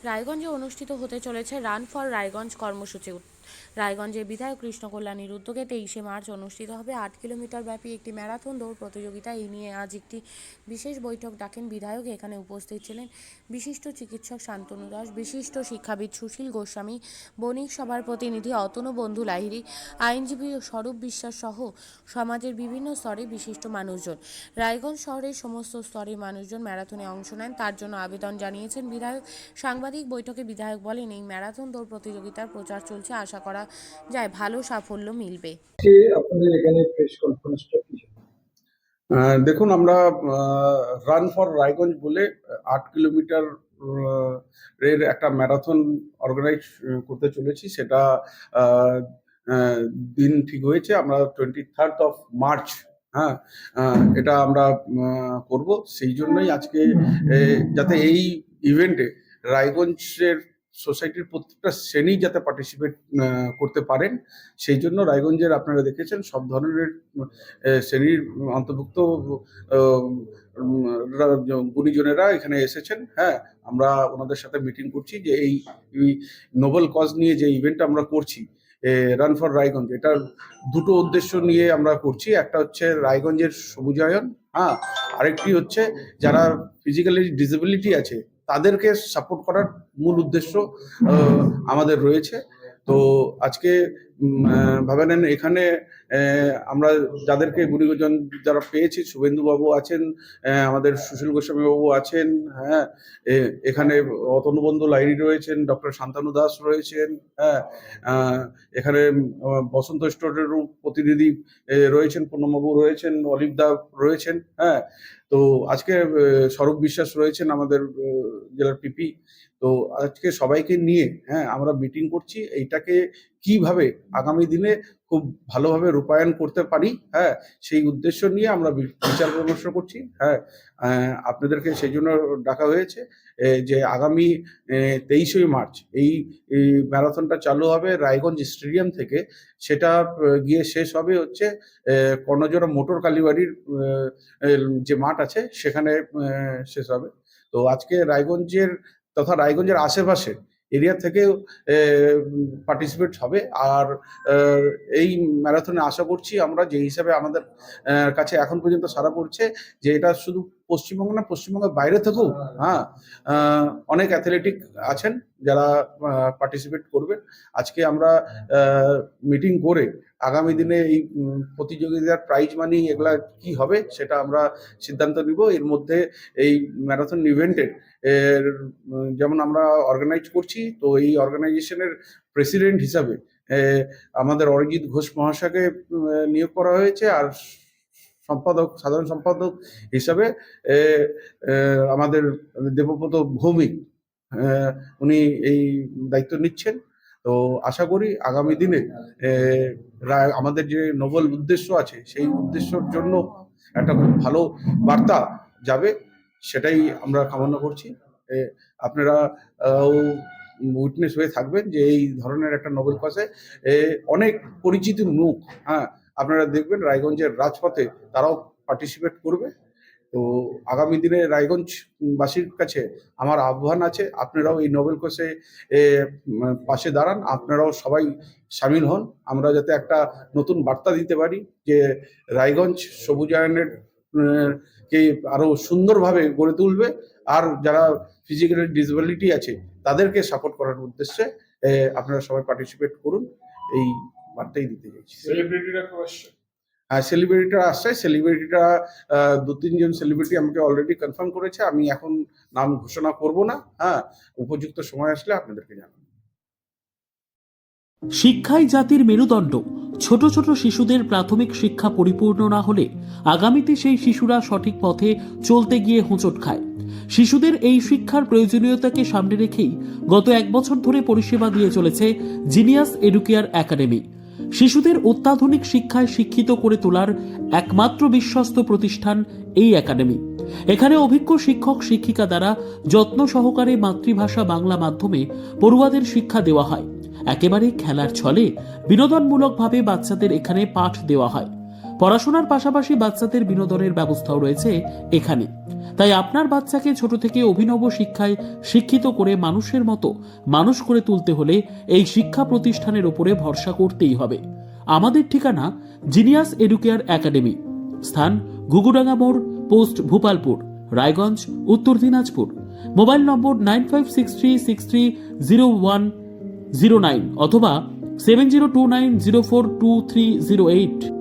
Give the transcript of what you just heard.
রায়গঞ্জে অনুষ্ঠিত হতে চলেছে রান ফর রায়গঞ্জ কর্মসূচি। রায়গঞ্জের বিধায়ক কৃষ্ণ কল্যাণীর উদ্যোগে 23শে মার্চ অনুষ্ঠিত হবে 8 কিলোমিটার ব্যাপী একটি ম্যারাথন দৌড় প্রতিযোগিতা। এই নিয়ে আজ একটি বিশেষ বৈঠক ডাকেন বিধায়ক। এখানে উপস্থিত ছিলেন বিশিষ্ট চিকিৎসক শান্তনু দাস, বিশিষ্ট শিক্ষাবিদ সুশীল গোস্বামী, বণিক সভার প্রতিনিধি অতনু বন্ধু লাহিড়ী, আইনজীবী স্বরূপ বিশ্বাস সহ সমাজের বিভিন্ন স্তরে বিশিষ্ট মানুষজন। রায়গঞ্জ শহরের সমস্ত স্তরের মানুষজন ম্যারাথনে অংশ নেন, তার জন্য আবেদন জানিয়েছেন বিধায়ক। সাংবাদিক বৈঠকে বিধায়ক বলেন, এই ম্যারাথন দৌড় প্রতিযোগিতার প্রচার চলছে, আশা করা যায় ভালো সাফল্য মিলবে। আপনাদের এখানে প্রেস কনফারেন্সটা কি? দেখুন, আমরা রান ফর রায়গঞ্জ বলে 8 কিলোমিটার এর একটা ম্যারাথন অর্গানাইজ করতে চলেছি। সেটা দিন ঠিক হয়েছে, আমরা 23rd মার্চ, হ্যাঁ, এটা আমরা করব। সেই জন্যই আজকে যাতে এই ইভেন্টে রায়গঞ্জের সোসাইটির প্রত্যেকটা শ্রেণী যাতে পার্টিসিপেট করতে পারেন, সেই জন্য রায়গঞ্জের আপনারা দেখেছেন সব ধরনের শ্রেণীর অন্তর্ভুক্ত গুণীজনেরা এখানে এসেছেন। হ্যাঁ, আমরা ওনাদের সাথে মিটিং করছি যে এই নোবেল কজ নিয়ে যে ইভেন্ট আমরা করছি, রান ফর রায়গঞ্জ, এটার দুটো উদ্দেশ্য নিয়ে আমরা করছি। একটা হচ্ছে রায়গঞ্জের সবুজায়ন, হ্যাঁ, আরেকটি হচ্ছে যারা ফিজিক্যালি ডিসেবিলিটি আছে তাদেরকে সাপোর্ট করার মূল উদ্দেশ্য আমাদের রয়েছে। তো আজকে ভাবে নেন, এখানে আমরা যাদেরকে গুণীজন যারা পেয়েছি, শুভেন্দু বাবু আছেন, আমাদের সুশীল গোস্বামী বাবু আছেন, হ্যাঁ, এখানে অতনুবন্ধু লাহিড়ী রয়েছেন, ডক্টর শান্তনু দাস রয়েছেন, হ্যাঁ, এখানে বসন্ত স্টোরেরও প্রতিনিধি রয়েছেন, পূর্ণবাবু রয়েছেন, অলিভ দা রয়েছেন, হ্যাঁ। তো আজকে স্বরূপ বিশ্বাস রয়েছেন আমাদের জেলার পিপি। তো আজকে সবাইকে নিয়ে, হ্যাঁ, আমরা মিটিং করছি এইটাকে কিভাবে আগামী দিনে খুব ভালোভাবে রূপায়ণ করতে পারি, হ্যাঁ, সেই উদ্দেশ্য নিয়ে আমরা বিচার বিমর্শ করছি। হ্যাঁ, আপনাদেরকে সেই জন্য ডাকা হয়েছে যে আগামী 23শে মার্চ এই ম্যারাথনটা চালু হবে রায়গঞ্জ স্টেডিয়াম থেকে। সেটা গিয়ে শেষ হবে হচ্ছে কর্ণজোড়া মোটর কালীবাড়ির যে মাঠ আছে সেখানে শেষ হবে। তো আজকে রায়গঞ্জের তথা রায়গঞ্জের আশেপাশে এরিয়া থেকেও পার্টিসিপেট হবে। আর এই ম্যারাথনে আশা করছি আমরা, যে হিসাবে আমাদের কাছে এখন পর্যন্ত সাড়া পড়ছে, যে এটা শুধু পশ্চিমবঙ্গ না, পশ্চিমবঙ্গের বাইরে থেকেও, হ্যাঁ, অনেক অ্যাথলেটিক আছেন যারা পার্টিসিপেট করবে। আজকে আমরা মিটিং করে আগামী দিনে এই প্রতিযোগিতার প্রাইজ মানি এগুলা কি হবে সেটা আমরা সিদ্ধান্ত নিব। এর মধ্যে এই ম্যারাথন ইভেন্টের যেমন আমরা অর্গানাইজ করছি, তো এই অর্গানাইজেশনের প্রেসিডেন্ট হিসাবে আমাদের অরিজিৎ ঘোষ মহাশয়কে নিয়োগ করা হয়েছে, আর সাধারণ সম্পাদক হিসাবে আমাদের দেবব্রত ভৌমিক, উনি এই দায়িত্ব নিচ্ছেন। তো আশা করি আগামী দিনে আমাদের যে নোবেল উদ্দেশ্য আছে সেই উদ্দেশ্যর জন্য একটা খুব ভালো বার্তা যাবে, সেটাই আমরা কামনা করছি। আপনারা উইটনেস হয়ে থাকবেন যে এই ধরনের একটা নোবেল কজে অনেক পরিচিত মুখ, হ্যাঁ, আপনারা দেখবেন রায়গঞ্জের রাজপথে তারাও পার্টিসিপেট করবে। তো আগামী দিনে রায়গঞ্জবাসীর কাছে আমার আহ্বান আছে, আপনারাও এই নোবেল কোষে পাশে দাঁড়ান, আপনারাও সবাই সামিল হন। আমরা যাতে একটা নতুন বার্তা দিতে পারি যে রায়গঞ্জ সবুজায়নের কে আরো সুন্দরভাবে গড়ে তুলবে, আর যারা ফিজিক্যালি ডিসেবিলিটি আছে তাদেরকে সাপোর্ট করার উদ্দেশ্যে আপনারা সবাই পার্টিসিপেট করুন, এই বার্তাই দিতে চাইছি। সেলিব্রিটিরা আসছে। সেলিব্রিটিরা 2-3 জন সেলিব্রিটি আমাকে অলরেডি কনফার্ম করেছে। আমি এখন নাম ঘোষণা করব না, হ্যাঁ, উপযুক্ত সময় আসলে আপনাদেরকে জানাবো। শিক্ষাই জাতির মেরুদণ্ড। ছোট ছোট শিশুদের প্রাথমিক শিক্ষা পরিপূর্ণ না হলে আগামীতে সেই শিশুরা সঠিক পথে চলতে গিয়ে হোঁচট খায়। শিশুদের এই শিক্ষার প্রয়োজনীয়তাকে সামনে রেখেই গত 1 বছর ধরে পরিষেবা দিয়ে চলেছে জিনিয়াস এডুকেয়ার একাডেমি। শিশুদের অত্যাধুনিক শিক্ষায় শিক্ষিত করে তোলার একমাত্র বিশ্বস্ত প্রতিষ্ঠান এই একাডেমি। এখানে অভিজ্ঞ শিক্ষক শিক্ষিকা দ্বারা যত্ন সহকারে মাতৃভাষা বাংলা মাধ্যমে পড়ুয়াদের শিক্ষা দেওয়া হয়। একেবারে খেলার ছলে বিনোদনমূলকভাবে বাচ্চাদের এখানে পাঠ দেওয়া হয়। পড়াশোনার পাশাপাশি বাচ্চাদের বিনোদনের ব্যবস্থাও রয়েছে এখানে। তাই আপনার বাচ্চাকে ছোট থেকে অভিনব শিক্ষায় শিক্ষিত করে মানুষের মতো মানুষ করে তুলতে হলে এই শিক্ষা প্রতিষ্ঠানের উপরে ভরসা করতেই হবে। আমাদের ঠিকানা জিনিয়াস এডুকেয়ার একাডেমি, স্থান ঘুঘুডাঙ্গা মোড়, পোস্ট ভূপালপুর, রায়গঞ্জ, উত্তর দিনাজপুর। মোবাইল নম্বর 9563630109 অথবা 7029042308।